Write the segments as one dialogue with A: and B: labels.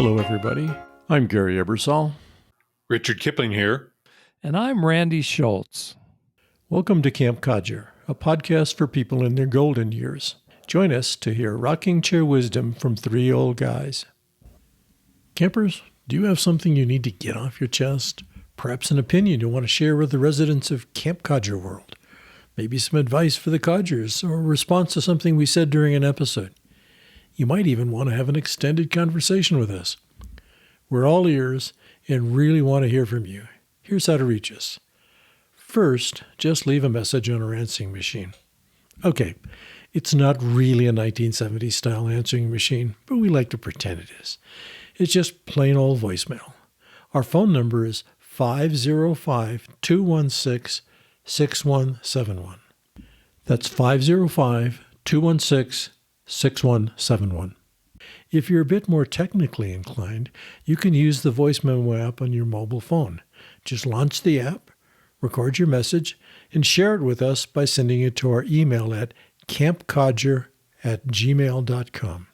A: Hello, everybody. I'm Gary Ebersol.
B: Richard Kipling here.
C: And I'm Randy Schultz.
A: Welcome to Camp Codger, a podcast for people in their golden years. Join us to hear rocking chair wisdom from three old guys. Campers, do you have something you need to get off your chest? Perhaps an opinion you want to share with the residents of Camp Codger World? Maybe some advice for the Codgers or a response to something we said during an episode? You might even want to have an extended conversation with us. We're all ears and really want to hear from you. Here's how to reach us. First, just leave a message on our answering machine. Okay, it's not really a 1970s-style answering machine, but we like to pretend it is. It's just plain old voicemail. Our phone number is 505-216-6171. That's 505-216-6171. If you're a bit more technically inclined, you can use the voice memo app on your mobile phone. Just launch the app, record your message, and share it with us by sending it to our email at campcodger@gmail.com.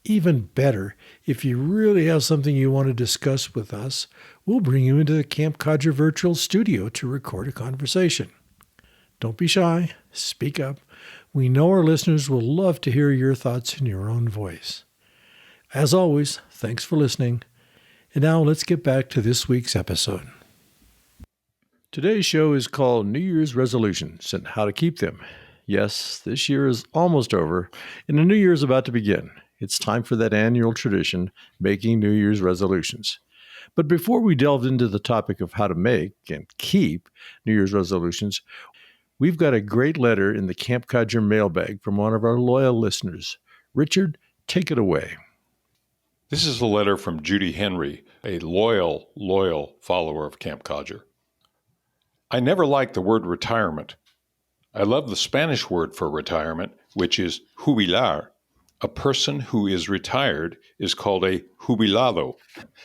A: Even better, if you really have something you want to discuss with us, we'll bring you into the Camp Codger virtual studio to record a conversation. Don't be shy. Speak up. We know our listeners will love to hear your thoughts in your own voice. As always, thanks for listening. And now let's get back to this week's episode. Today's show is called New Year's Resolutions and How to Keep Them. Yes, this year is almost over, and the new year is about to begin. It's time for that annual tradition, making New Year's resolutions. But before we delve into the topic of how to make and keep New Year's resolutions, we've got a great letter in the Camp Codger mailbag from one of our loyal listeners. Richard, take it away.
B: This is a letter from Judy Henry, a loyal follower of Camp Codger. I never liked the word retirement. I love the Spanish word for retirement, which is jubilar. A person who is retired is called a jubilado.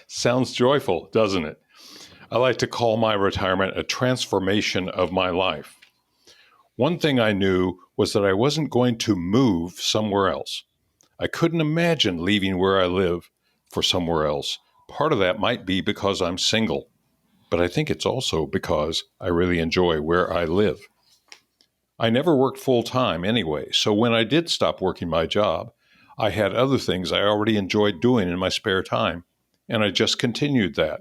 B: Sounds joyful, doesn't it? I like to call my retirement a transformation of my life. One thing I knew was that I wasn't going to move somewhere else. I couldn't imagine leaving where I live for somewhere else. Part of that might be because I'm single, but I think it's also because I really enjoy where I live. I never worked full-time anyway, so when I did stop working my job, I had other things I already enjoyed doing in my spare time, and I just continued that.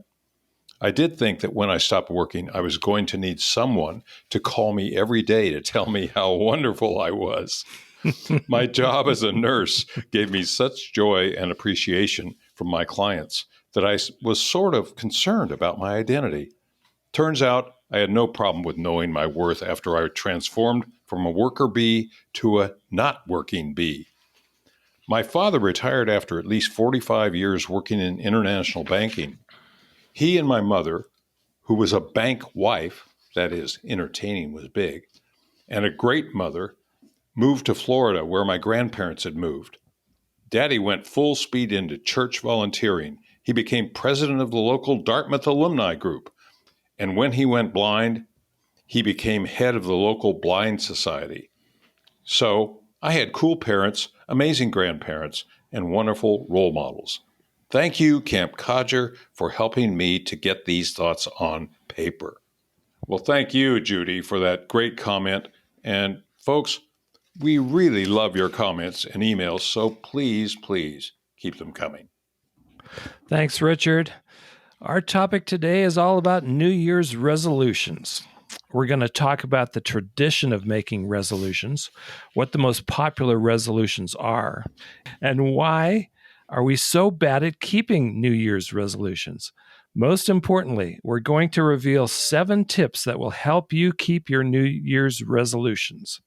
B: I did think that when I stopped working, I was going to need someone to call me every day to tell me how wonderful I was. My job as a nurse gave me such joy and appreciation from my clients that I was sort of concerned about my identity. Turns out I had no problem with knowing my worth after I transformed from a worker bee to a not working bee. My father retired after at least 45 years working in international banking. He and my mother, who was a bank wife, that is, entertaining was big, and a great mother, moved to Florida where my grandparents had moved. Daddy went full speed into church volunteering. He became president of the local Dartmouth alumni group. And when he went blind, he became head of the local blind society. So I had cool parents, amazing grandparents, and wonderful role models. Thank you, Camp Codger, for helping me to get these thoughts on paper. Well, thank you, Judy, for that great comment. And folks, we really love your comments and emails, so please keep them coming.
C: Thanks, Richard. Our topic today is all about New Year's resolutions. We're going to talk about the tradition of making resolutions, what the most popular resolutions are, and why are we so bad at keeping New Year's resolutions. Most importantly, we're going to reveal 7 tips that will help you keep your New Year's resolutions.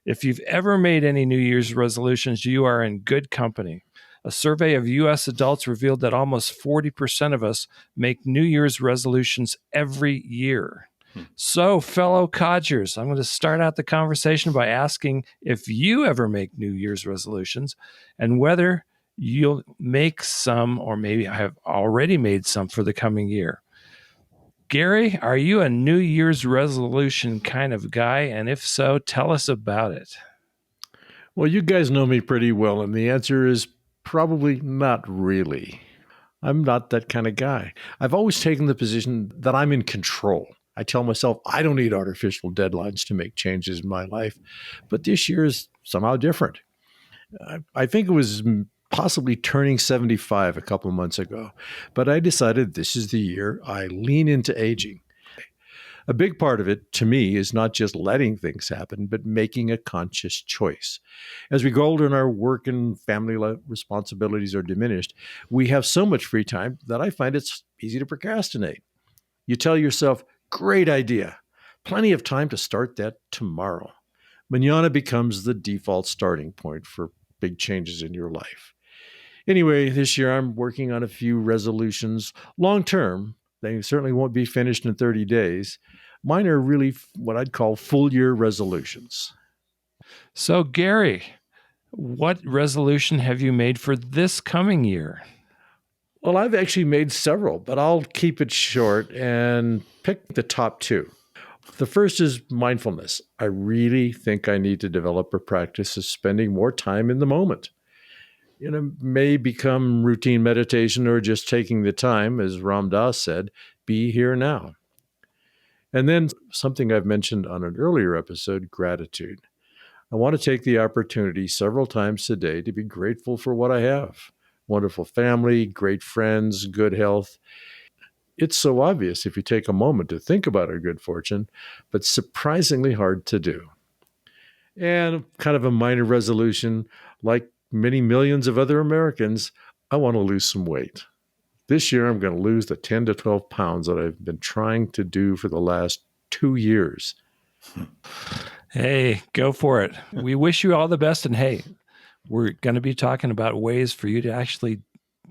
C: If you've ever made any New Year's resolutions, you are in good company. A survey of U.S. adults revealed that almost 40% of us make New Year's resolutions every year. So, fellow Codgers, I'm going to start out the conversation by asking if you ever make New Year's resolutions and whether you'll make some or maybe have already made some for the coming year. Gary, are you a New Year's resolution kind of guy? And if so, tell us about it.
A: Well, you guys know me pretty well, and the answer is probably not really. I'm not that kind of guy. I've always taken the position that I'm in control. I tell myself I don't need artificial deadlines to make changes in my life, but this year is somehow different. I think it was possibly turning 75 a couple of months ago, but I decided this is the year I lean into aging. A big part of it, to me, is not just letting things happen, but making a conscious choice. As we grow older and our work and family responsibilities are diminished, we have so much free time that I find it's easy to procrastinate. You tell yourself, great idea, plenty of time to start that tomorrow. Manana becomes the default starting point for big changes in your life. Anyway, this year I'm working on a few resolutions. Long term, they certainly won't be finished in 30 days. Mine are really what I'd call full year resolutions.
C: So, Gary, what resolution have you made for this coming year?
A: Well, I've actually made several, but I'll keep it short and pick the top two. The first is mindfulness. I really think I need to develop a practice of spending more time in the moment. May become routine meditation or just taking the time, as Ram Dass said, be here now. And then something I've mentioned on an earlier episode, gratitude. I want to take the opportunity several times today to be grateful for what I have. Wonderful family, great friends, good health. It's so obvious if you take a moment to think about our good fortune, but surprisingly hard to do. And kind of a minor resolution, like many millions of other Americans, I want to lose some weight. This year, I'm going to lose the 10 to 12 pounds that I've been trying to do for the last 2 years.
C: Hey, go for it. We wish you all the best. And hey, we're going to be talking about ways for you to actually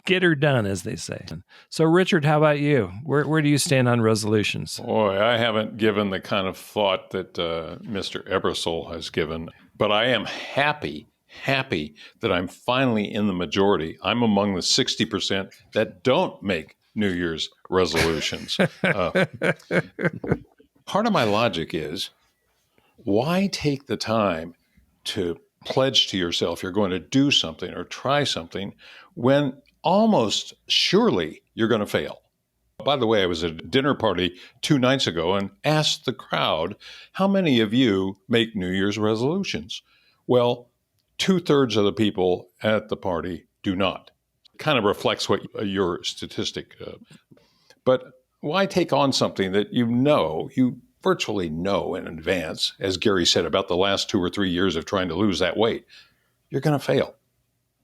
C: get her done, as they say. So, Richard, how about you? Where do you stand on resolutions?
B: Boy, I haven't given the kind of thought that Mr. Ebersol has given, but I am happy that I'm finally in the majority. I'm among the 60% that don't make New Year's resolutions. Part of my logic is, why take the time to pledge to yourself you're going to do something or try something when almost surely you're going to fail? By the way, I was at a dinner party 2 nights ago and asked the crowd, how many of you make New Year's resolutions? Well, 2/3 of the people at the party do not. It kind of reflects what your statistic. But why take on something that you virtually know in advance, as Gary said, about the last 2 or 3 years of trying to lose that weight? You're going to fail.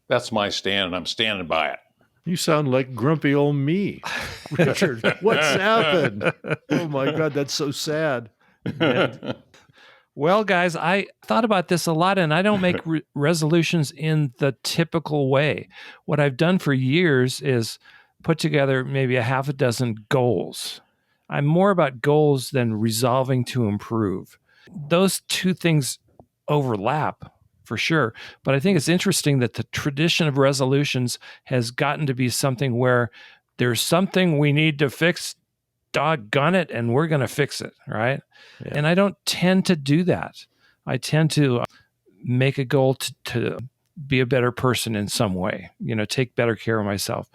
B: That's my stand, and I'm standing by it.
A: You sound like grumpy old me. Richard, what's happened? Oh my God, that's so sad.
C: Well, guys, I thought about this a lot, and I don't make resolutions in the typical way. What I've done for years is put together maybe a half a dozen goals. I'm more about goals than resolving to improve. Those two things overlap for sure. But I think it's interesting that the tradition of resolutions has gotten to be something where there's something we need to fix, doggone it, and we're going to fix it, right? Yeah. And I don't tend to do that. I tend to make a goal to be a better person in some way, take better care of myself.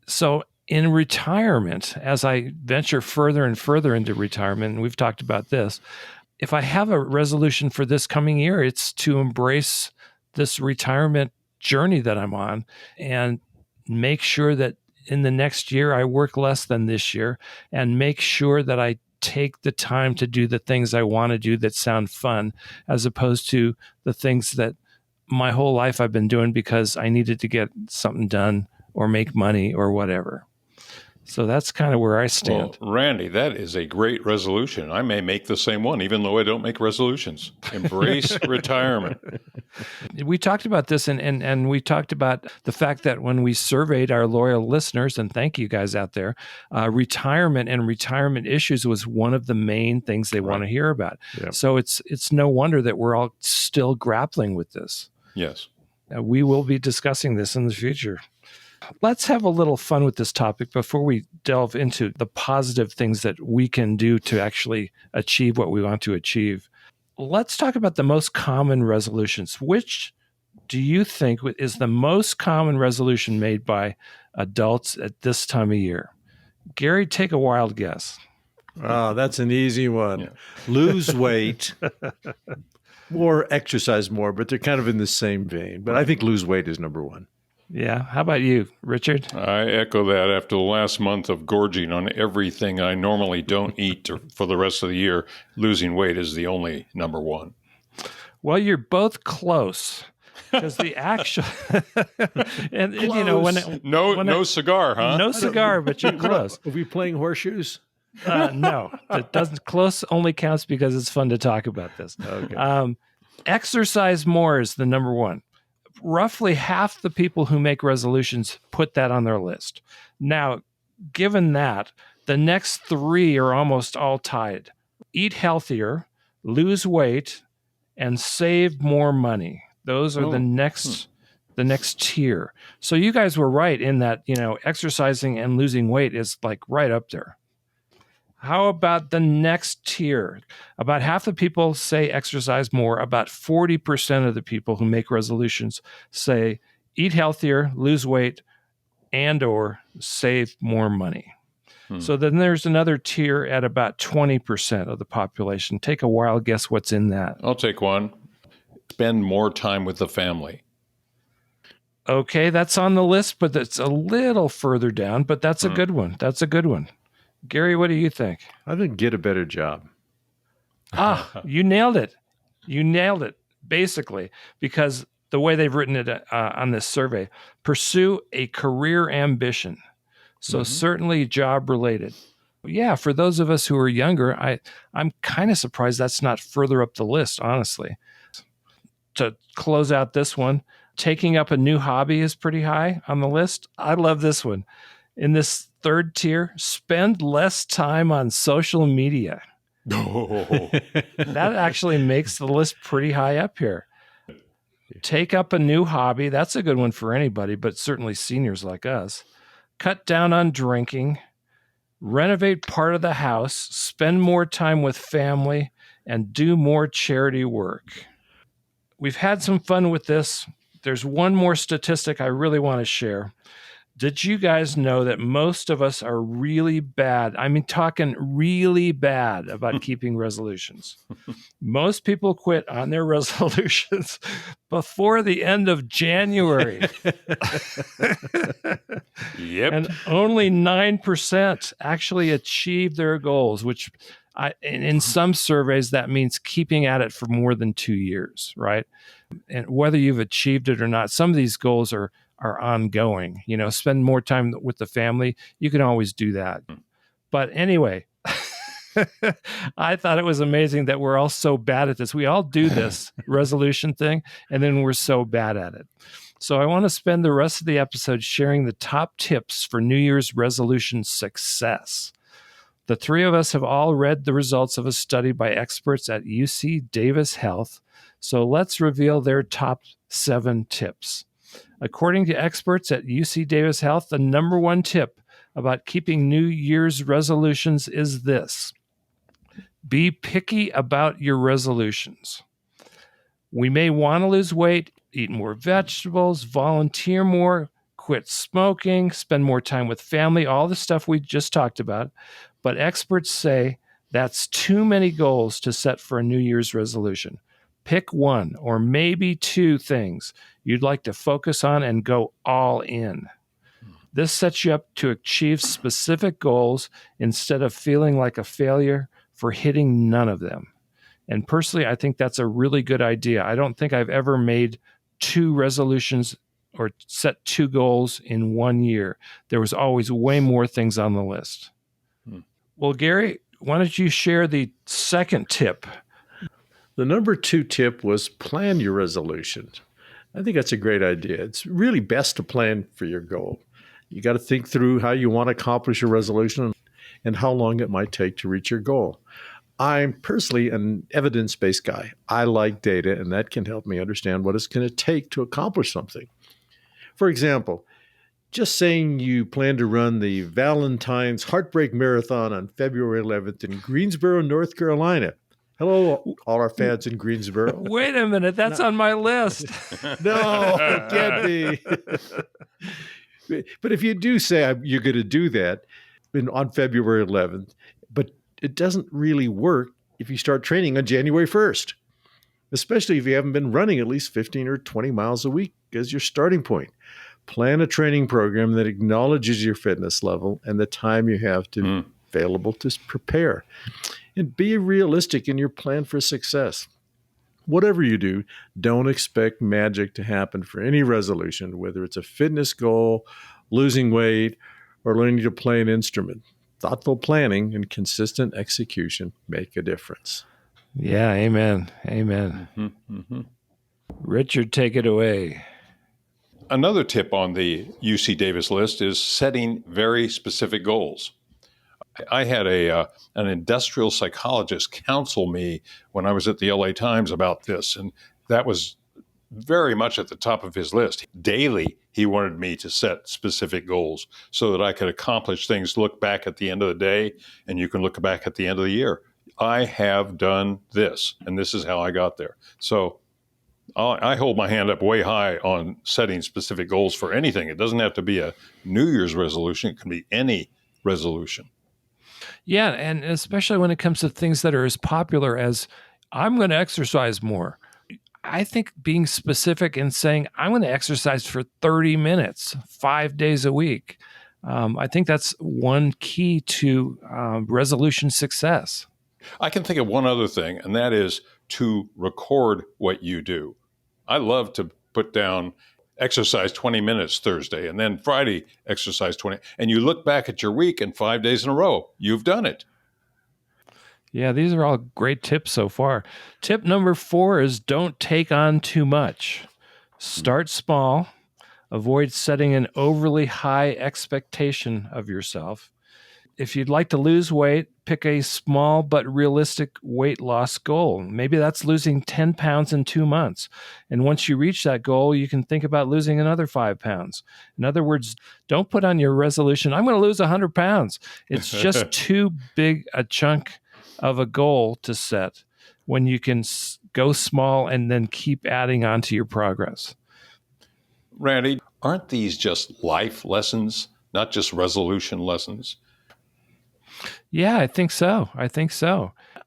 C: So in retirement, as I venture further and further into retirement, and we've talked about this, if I have a resolution for this coming year, it's to embrace this retirement journey that I'm on and make sure that in the next year I work less than this year and make sure that I take the time to do the things I want to do that sound fun, as opposed to the things that my whole life I've been doing because I needed to get something done or make money or whatever. So that's kind of where I stand.
B: Well, Randy, that is a great resolution. I may make the same one, even though I don't make resolutions. Embrace retirement.
C: We talked about this, and we talked about the fact that when we surveyed our loyal listeners, and thank you guys out there, retirement and retirement issues was one of the main things they want to hear about. Yep. So it's no wonder that we're all still grappling with this.
B: Yes.
C: We will be discussing this in the future. Let's have a little fun with this topic before we delve into the positive things that we can do to actually achieve what we want to achieve. Let's talk about the most common resolutions. Which do you think is the most common resolution made by adults at this time of year? Gary, take a wild guess.
A: Oh, that's an easy one.
B: Yeah.
A: Lose weight or exercise more, but they're kind of in the same vein. But I think lose weight is number one.
C: Yeah. How about you, Richard?
B: I echo that. After the last month of gorging on everything I normally don't eat for the rest of the year, losing weight is the only number one.
C: Well, you're both close. Because the actual and you know
B: no cigar, huh?
C: No cigar, but you're close.
A: Are we playing horseshoes?
C: No, it doesn't. Close only counts because it's fun to talk about this.
A: Okay.
C: Exercise more is the number one. Roughly half the people who make resolutions put that on their list. Now, given that, the next three are almost all tied: eat healthier, lose weight, and save more money. Those are the next tier. So you guys were right in that, exercising and losing weight is like right up there. How about the next tier? About half the people say exercise more. About 40% of the people who make resolutions say eat healthier, lose weight, and or save more money. So then there's another tier at about 20% of the population. Take a wild guess what's in that.
B: I'll take one. Spend more time with the family.
C: Okay, that's on the list, but it's a little further down, but that's a good one. That's a good one. Gary, what do you think?
A: I think get a better job.
C: You nailed it. You nailed it, basically, because the way they've written it on this survey, pursue a career ambition. So certainly job related. Yeah, for those of us who are younger, I'm kind of surprised that's not further up the list, honestly. To close out this one, taking up a new hobby is pretty high on the list. I love this one. In this third tier, spend less time on social media. That actually makes the list pretty high up here. Take up a new hobby. That's a good one for anybody, but certainly seniors like us. Cut down on drinking. Renovate part of the house. Spend more time with family and do more charity work. We've had some fun with this. There's one more statistic I really want to share. Did you guys know that most of us are really bad? I mean, talking really bad about keeping resolutions. Most people quit on their resolutions before the end of January.
B: Yep.
C: And only 9% actually achieve their goals, which in some surveys, that means keeping at it for more than 2 years, right? And whether you've achieved it or not, some of these goals are ongoing. Spend more time with the family. You can always do that. But anyway, I thought it was amazing that we're all so bad at this. We all do this resolution thing, and then we're so bad at it. So I want to spend the rest of the episode sharing the top tips for New Year's resolution success. The three of us have all read the results of a study by experts at UC Davis Health. So let's reveal their top 7 tips. According to experts at UC Davis Health, the number one tip about keeping New Year's resolutions is this: be picky about your resolutions. We may want to lose weight, eat more vegetables, volunteer more, quit smoking, spend more time with family, all the stuff we just talked about. But experts say that's too many goals to set for a New Year's resolution. Pick one or maybe 2 things you'd like to focus on and go all in. This sets you up to achieve specific goals instead of feeling like a failure for hitting none of them. And personally, I think that's a really good idea. I don't think I've ever made 2 resolutions or set 2 goals in 1 year. There was always way more things on the list. Well, Gary, why don't you share the second tip?
A: The number 2 tip was plan your resolutions. I think that's a great idea. It's really best to plan for your goal. You got to think through how you want to accomplish your resolution and how long it might take to reach your goal. I'm personally an evidence-based guy. I like data, and that can help me understand what it's going to take to accomplish something. For example, just saying you plan to run the Valentine's Heartbreak Marathon on February 11th in Greensboro, North Carolina, Hello, all our fans in Greensboro.
C: Wait a minute, that's on my list.
A: No, it can't be. But if you do say you're going to do that on February 11th, but it doesn't really work if you start training on January 1st, especially if you haven't been running at least 15 or 20 miles a week as your starting point. Plan a training program that acknowledges your fitness level and the time you have available to prepare. And be realistic in your plan for success. Whatever you do, don't expect magic to happen for any resolution, whether it's a fitness goal, losing weight, or learning to play an instrument. Thoughtful planning and consistent execution make a difference.
C: Yeah, amen. Amen.
B: Mm-hmm, mm-hmm.
C: Richard, take it away.
B: Another tip on the UC Davis list is setting very specific goals. I had an industrial psychologist counsel me when I was at the LA Times about this, and that was very much at the top of his list. Daily, he wanted me to set specific goals so that I could accomplish things, look back at the end of the day, and you can look back at the end of the year. I have done this, and this is how I got there. So I hold my hand up way high on setting specific goals for anything. It doesn't have to be a New Year's resolution. It can be any resolution.
C: Yeah, and especially when it comes to things that are as popular as I'm going to exercise more. I think being specific and saying I'm going to exercise for 30 minutes, 5 days a week. I think that's one key to resolution success.
B: I can think of one other thing, and that is to record what you do. I love to put down exercise 20 minutes Thursday, and then Friday exercise 20. And you look back at your week, and 5 days in a row, you've done it.
C: Yeah, these are all great tips so far. Tip number 4 is don't take on too much. Start small. Avoid setting an overly high expectation of yourself. If you'd like to lose weight, pick a small but realistic weight loss goal. Maybe that's losing 10 pounds in 2 months. And once you reach that goal, you can think about losing another 5 pounds. In other words, don't put on your resolution, I'm going to lose 100 pounds. It's just too big a chunk of a goal to set when you can go small and then keep adding on to your progress.
B: Randy, aren't these just life lessons, not just resolution lessons?
C: Yeah, I think so.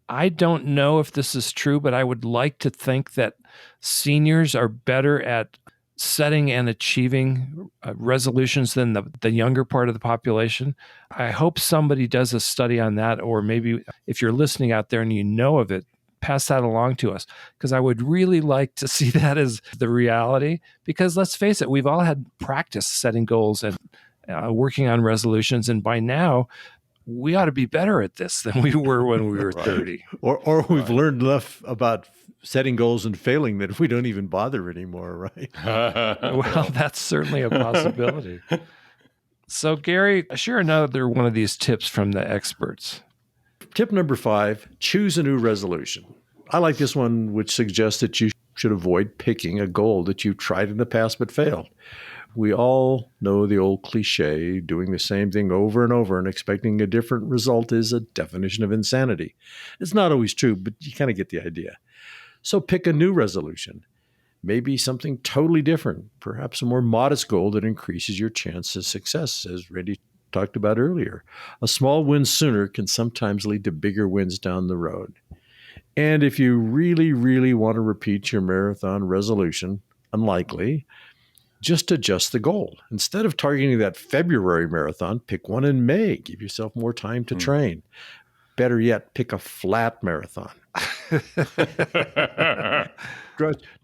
C: I don't know if this is true, but I would like to think that seniors are better at setting and achieving resolutions than the younger part of the population. I hope somebody does a study on that, or maybe if you're listening out there and you know of it, pass that along to us, because I would really like to see that as the reality. Because let's face it, we've all had practice setting goals and working on resolutions, and by now, we ought to be better at this than we were when we were 30.
A: Or we've learned enough about setting goals and failing that we don't even bother anymore, right?
C: Well, that's certainly a possibility. So, Gary, share another one of these tips from the experts.
A: Tip number 5, choose a new resolution. I like this one, which suggests that you should avoid picking a goal that you've tried in the past but failed. We all know the old cliche, doing the same thing over and over and expecting a different result is a definition of insanity. It's not always true, but you kind of get the idea. So pick a new resolution, maybe something totally different, perhaps a more modest goal that increases your chance of success, as Randy talked about earlier. A small win sooner can sometimes lead to bigger wins down the road. And if you really, really want to repeat your marathon resolution, unlikely, just adjust the goal. Instead of targeting that February marathon, pick one in May. Give yourself more time to train. Better yet, pick a flat marathon.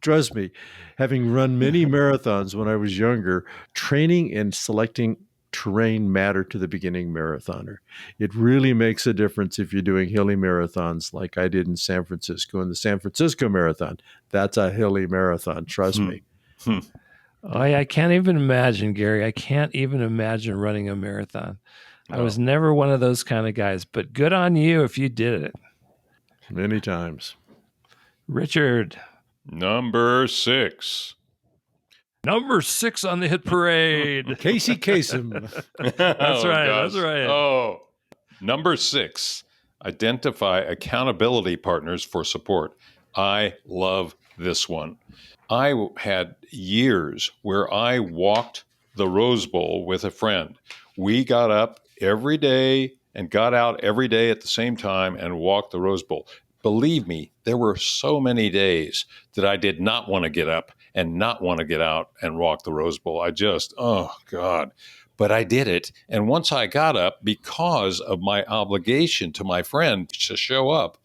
A: Trust me, having run many marathons when I was younger, training and selecting terrain matter to the beginning marathoner. It really makes a difference if you're doing hilly marathons like I did in San Francisco. In the San Francisco Marathon, that's a hilly marathon, trust me.
C: I can't even imagine, Gary. I can't even imagine running a marathon. No. I was never one of those kind of guys, but good on you if you did it.
A: Many times.
C: Richard.
B: Number 6.
C: Number 6 on the hit parade.
A: Casey Kasem.
C: That's right.
B: Oh, number 6. Identify accountability partners for support. I love this one. I had years where I walked the Rose Bowl with a friend. We got up every day and got out every day at the same time and walked the Rose Bowl. Believe me, there were so many days that I did not want to get up and not want to get out and walk the Rose Bowl. Oh God. But I did it. And once I got up, because of my obligation to my friend to show up,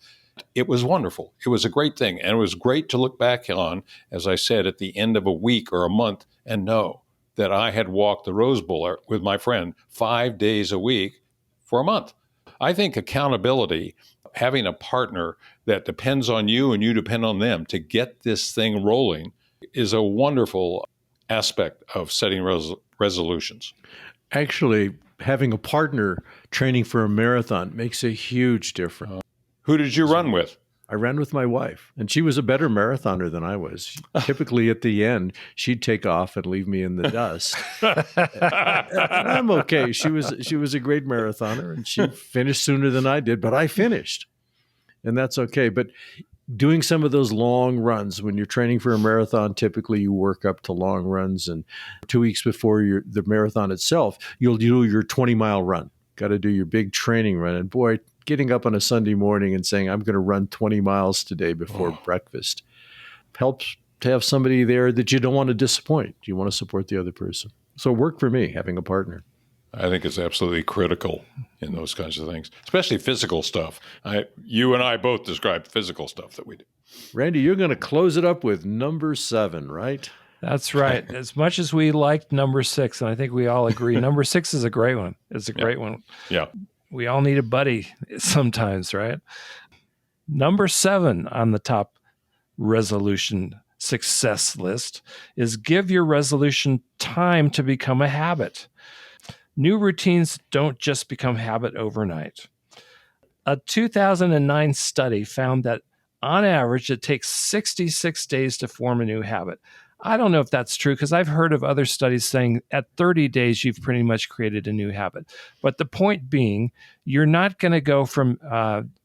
B: it was wonderful. It was a great thing. And it was great to look back on, as I said, at the end of a week or a month and know that I had walked the Rose Bowl with my friend 5 days a week for a month. I think accountability, having a partner that depends on you and you depend on them to get this thing rolling, is a wonderful aspect of setting resolutions.
A: Actually, having a partner training for a marathon makes a huge difference.
B: Who did you run with?
A: I ran with my wife, and she was a better marathoner than I was. Typically, at the end, she'd take off and leave me in the dust. And I'm okay. She was a great marathoner, and she finished sooner than I did, but I finished, and that's okay. But doing some of those long runs, when you're training for a marathon, typically you work up to long runs, and 2 weeks before the marathon itself, you'll do your 20-mile run. Got to do your big training run, and boy, getting up on a Sunday morning and saying, I'm going to run 20 miles today before breakfast helps to have somebody there that you don't want to disappoint. You want to support the other person. So it worked for me, having a partner.
B: I think it's absolutely critical in those kinds of things, especially physical stuff. You and I both described physical stuff that we do.
A: Randy, you're going to close it up with number 7, right?
C: That's right. As much as we liked number 6, and I think we all agree, number 6 is a great one. It's a great one.
B: Yeah.
C: We all need a buddy sometimes, right? Number 7 on the top resolution success list is give your resolution time to become a habit. New routines don't just become habit overnight. A 2009 study found that on average, it takes 66 days to form a new habit. I don't know if that's true because I've heard of other studies saying at 30 days, you've pretty much created a new habit. But the point being, you're not going to go from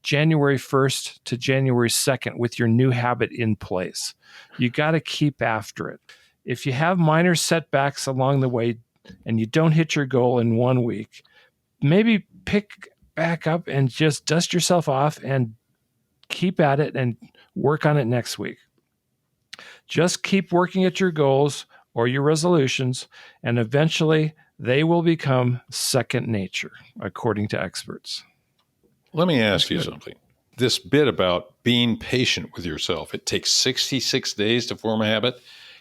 C: January 1st to January 2nd with your new habit in place. You got to keep after it. If you have minor setbacks along the way and you don't hit your goal in 1 week, maybe pick back up and just dust yourself off and keep at it and work on it next week. Just keep working at your goals or your resolutions, and eventually they will become second nature, according to experts.
B: Let me ask you something. This bit about being patient with yourself, it takes 66 days to form a habit.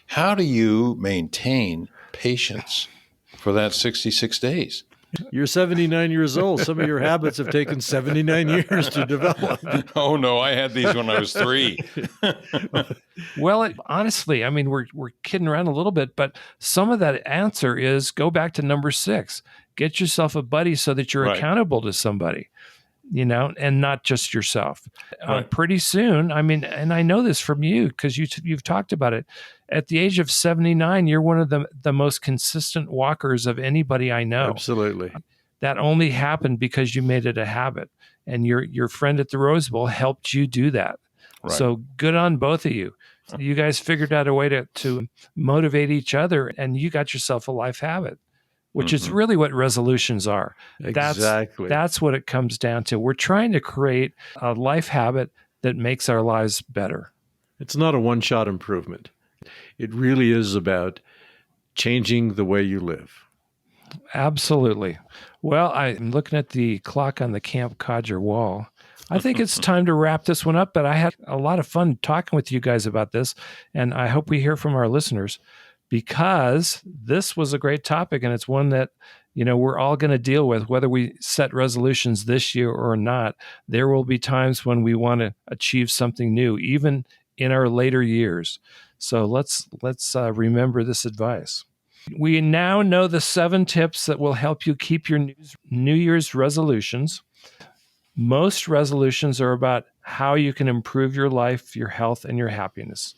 B: How do you maintain patience for that 66 days?
A: You're 79 years old. Some of your habits have taken 79 years to develop.
B: Oh, no, I had these when I was 3.
C: Well, honestly, I mean, we're kidding around a little bit, but some of that answer is go back to number 6. Get yourself a buddy so that you're accountable to somebody, and not just yourself.
B: Right.
C: Pretty soon, I mean, and I know this from you because you've talked about it. At the age of 79, you're one of the most consistent walkers of anybody I know.
A: Absolutely.
C: That only happened because you made it a habit, and your friend at the Rose Bowl helped you do that.
B: Right.
C: So good on both of you. You guys figured out a way to motivate each other, and you got yourself a life habit, which is really what resolutions are.
A: Exactly.
C: That's what it comes down to. We're trying to create a life habit that makes our lives better.
A: It's not a one-shot improvement. It really is about changing the way you live.
C: Absolutely. Well, I'm looking at the clock on the Camp Codger wall. I think it's time to wrap this one up, but I had a lot of fun talking with you guys about this, and I hope we hear from our listeners because this was a great topic, and it's one that we're all going to deal with, whether we set resolutions this year or not. There will be times when we want to achieve something new, even in our later years. So let's remember this advice. We now know the 7 tips that will help you keep your New Year's resolutions. Most resolutions are about how you can improve your life, your health, and your happiness.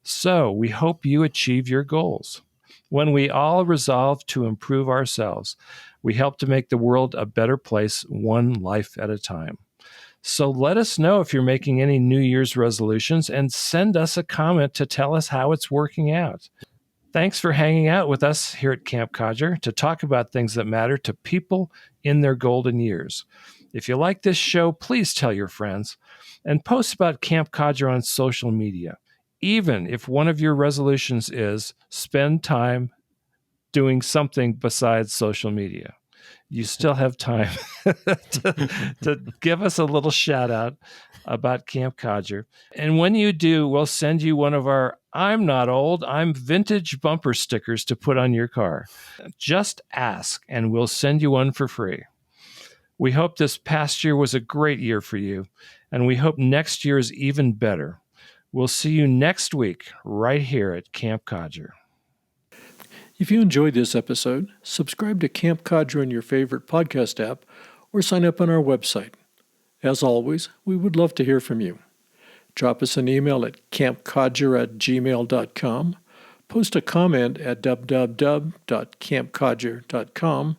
C: So we hope you achieve your goals. When we all resolve to improve ourselves, we help to make the world a better place, one life at a time. So let us know if you're making any New Year's resolutions and send us a comment to tell us how it's working out. Thanks for hanging out with us here at Camp Codger to talk about things that matter to people in their golden years. If you like this show, please tell your friends and post about Camp Codger on social media, even if one of your resolutions is spend time doing something besides social media. You still have time to give us a little shout out about Camp Codger. And when you do, we'll send you one of our I'm not old, I'm vintage bumper stickers to put on your car. Just ask and we'll send you one for free. We hope this past year was a great year for you, and we hope next year is even better. We'll see you next week right here at Camp Codger.
A: If you enjoyed this episode, subscribe to Camp Codger in your favorite podcast app or sign up on our website. As always, we would love to hear from you. Drop us an email at campcodger@gmail.com, post a comment at www.campcodger.com,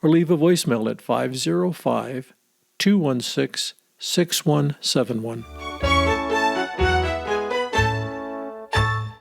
A: or leave a voicemail at 505-216-6171.